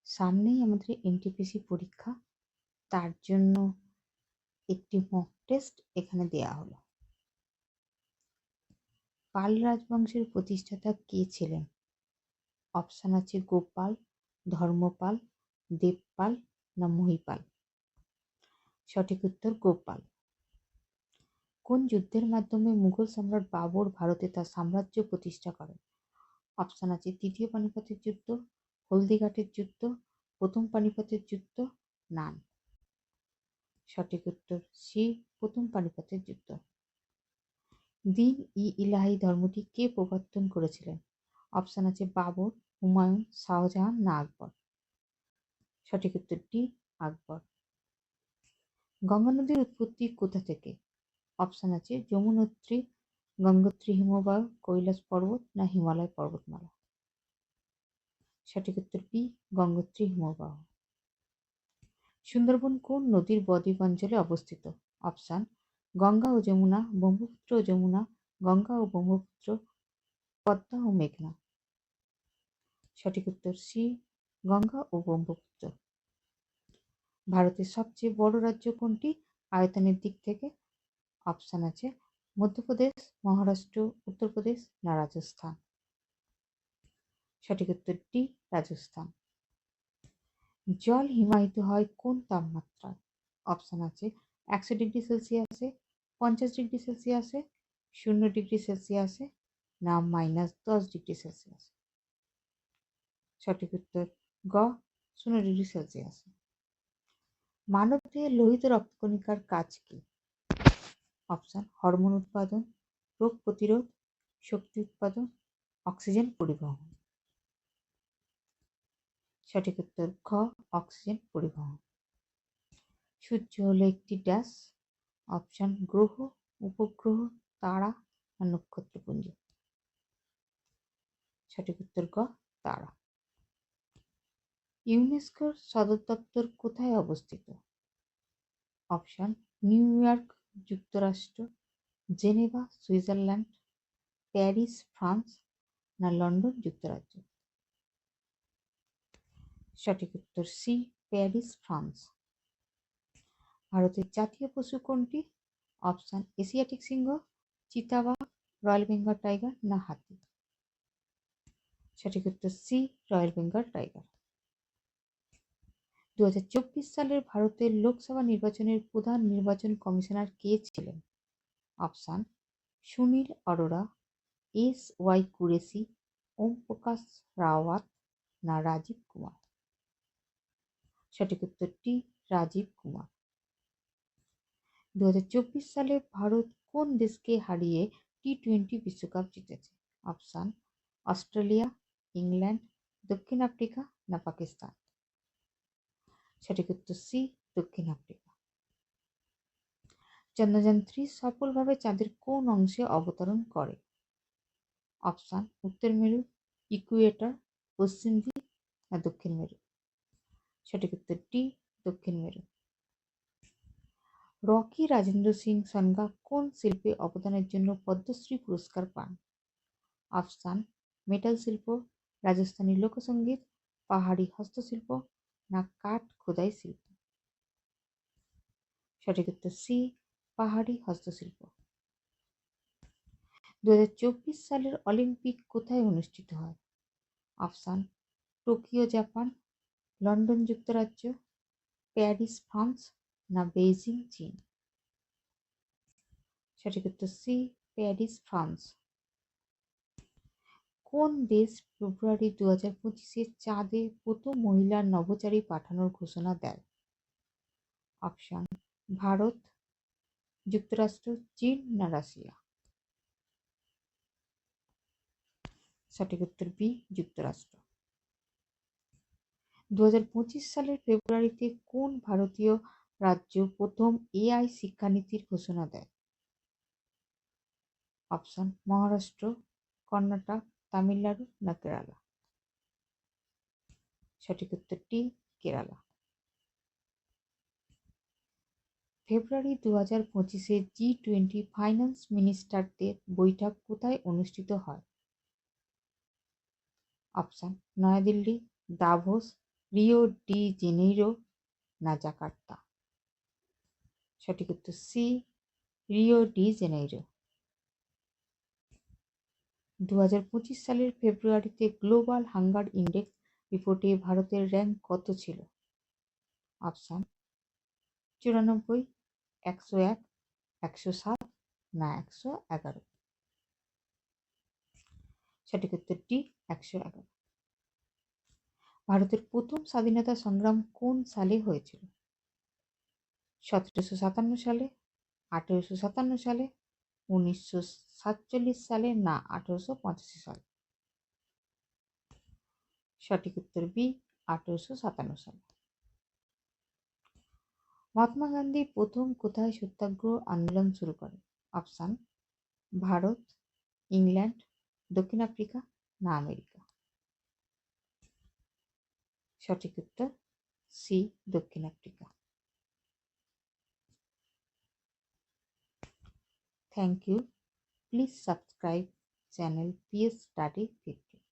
সামনেই আমাদের এনটিপিসি পরীক্ষা, তার জন্য একটি মক টেস্ট এখানে দেয়া হলো। পাল রাজবংশের প্রতিষ্ঠাতা কে ছিলেন? অপশান আছে গোপাল, ধর্মপাল, দেবপাল না মহিপাল। সঠিক উত্তর গোপাল। কোন যুদ্ধের মাধ্যমে মুঘল সম্রাট বাবর ভারতে তার সাম্রাজ্য প্রতিষ্ঠা করেন? অপশান আছে তৃতীয় পানিপথের যুদ্ধ, হলদিঘাটের যুদ্ধ, প্রথম পানিপথের যুদ্ধ, নান। সঠিক উত্তর সি, প্রথম পানিপথের যুদ্ধ। দিন-ই-ইলাহি ধর্মটি কে প্রবর্তন করেছিলেন? অপশান আছে বাবর, হুমায়ুন, শাহজাহান না আকবর। সঠিক উত্তর ডি, আকবর। গঙ্গা নদীর উৎপত্তি কোথা থেকে? অপশান আছে যমুনোত্রী, গঙ্গোত্রী হিমবাহ, কৈলাস পর্বত না হিমালয় পর্বতমালা। সঠিক উত্তর বি, গঙ্গোত্রী হিমবাহ। সুন্দরবন কোন নদীর বদ্বীপ অঞ্চলে অবস্থিত? অপশান গঙ্গা ও যমুনা, ব্রহ্মপুত্র ও যমুনা, গঙ্গা ও ব্রহ্মপুত্র, পদ্মা ও মেঘনা। সঠিক উত্তর সি, গঙ্গা ও ব্রহ্মপুত্র। ভারতের সবচেয়ে বড় রাজ্য কোনটি আয়তনের দিক থেকে? অপশান আছে মধ্যপ্রদেশ, মহারাষ্ট্র, উত্তরপ্রদেশ না রাজস্থান। সঠিক উত্তর ডি, রাজস্থান। জল হিমায়িত হয় কোন তাপমাত্রায়? অপশান আছে 100°C, 50°C, 0°C না -10°C। সঠিক উত্তর গ, 0°C। মানবদেহে লোহিত রক্তকণিকার কাজ কি? অপশান হরমোন উৎপাদন, রোগ প্রতিরোধ, শক্তি উৎপাদন, অক্সিজেন পরিবহন। সঠিক উত্তর খ, অক্সিজেন পরিবহন। সূর্য হলো একটি ড্যাশ। অপশান গ্রহ, উপগ্রহ, তারা আর নক্ষত্রপুঞ্জ। সঠিক উত্তর গ, তারা। ইউনেস্কোর সদর দপ্তর কোথায় অবস্থিত? অপশান নিউ ইয়র্ক, যুক্তরাষ্ট্র, জেনেভা, সুইজারল্যান্ড, প্যারিস, ফ্রান্স না লন্ডন, যুক্তরাজ্য। সঠিক উত্তর সি, প্যারিস, ফ্রান্স। ভারতের জাতীয় পশু কোনটি? অপশান এশিয়াটিক সিংহ, চিতাবাঘ, রয়্যাল বেঙ্গল টাইগার না হাতি। সঠিক উত্তর সি, রয়্যাল বেঙ্গল টাইগার। 2024 সালের ভারতের লোকসভা নির্বাচনের প্রধান নির্বাচন কমিশনার কে ছিলেন? অপশান সুনীল অরোরা, এস.ওয়াই কুরেশি, ওম প্রকাশ রাওয়াত না রাজীব কুমার। সঠিক উত্তরটি রাজীব কুমার। 2024 সালে ভারত কোন দেশকে হারিয়ে টি-20 বিশ্বকাপ জিতেছে? অপশান অস্ট্রেলিয়া, ইংল্যান্ড, দক্ষিণ আফ্রিকা না পাকিস্তান। সঠিক উত্তর সি, দক্ষিণ আফ্রিকা। চন্দ্রযান-3 সফলভাবে চাঁদের কোন অংশে অবতরণ করে? অপশান উত্তর মেরু, ইকুয়েটর, পশ্চিম দিক না দক্ষিণ মেরু। সঠিক উত্তর ডি, দক্ষিণ মেরু। রকি রাজেন্দ্র সিং সনগা কোন শিল্পে অবদানের জন্য পদ্মশ্রী পুরস্কার পান? অপশান মেটাল শিল্প, রাজস্থানী লোকসঙ্গীত, পাহাড়ি হস্তশিল্প না কাঠ খোদাই শিল্প। সঠিক উত্তর সি, পাহাড়ি হস্তশিল্প। 2024 সালের অলিম্পিক কোথায় অনুষ্ঠিত হয়? অপশান টোকিও, জাপান, লন্ডন, যুক্তরাজ্য, প্যারিস, ফ্রান্স না বেইজিং, চীন। সঠিক উত্তর সি, প্যারিস, ফ্রান্স। কোন দেশ ফেব্রুয়ারি 2025-এ চাঁদে প্রথম মহিলা নভোচারী পাঠানোর ঘোষণা দেয়? অপশান ভারত, যুক্তরাষ্ট্র, চীন না রাশিয়া। সঠিক উত্তর বি, যুক্তরাষ্ট্র। 2025 সালের ফেব্রুয়ারিতে কোন ভারতীয় রাজ্য প্রথম এআই শিক্ষানীতির ঘোষণা দেয়? অপশান মহারাষ্ট্র, কর্ণাটক, তামিলনাড়ু না কেরালা। সঠিক উত্তরটি কেরালা। ফেব্রুয়ারি 2025-এ জি-20 ফাইন্যান্স মিনিস্টারদের বৈঠক কোথায় অনুষ্ঠিত হয়? Option New Delhi, Davos, Rio de Janeiro না জাকার্তা? সঠিক উত্তর সি, রিও ডি জেনেইরো। 2025 সালের ফেব্রুয়ারিতে গ্লোবাল হাঙ্গার ইন্ডেক্স রিপোর্টে ভারতের র্যাঙ্ক কত ছিল? অপশান: 94, 101, 107 না 111? সঠিক উত্তর ডি, 111। ভারতের প্রথম স্বাধীনতা সংগ্রাম কোন সালে হয়েছিল? 1757 সালে, 1857 সালে, 1947 সালে না 1885 সালে? সঠিক উত্তর বি, 1857 সালে। মহাত্মা গান্ধী প্রথম কোথায় সত্যাগ্রহ আন্দোলন শুরু করেন? অপশান: ভারত, ইংল্যান্ড, দক্ষিণ আফ্রিকা না আমেরিকা? সঠিক উত্তর সি, দক্ষিণ Africa. Thank you. Please subscribe channel PS Study 50।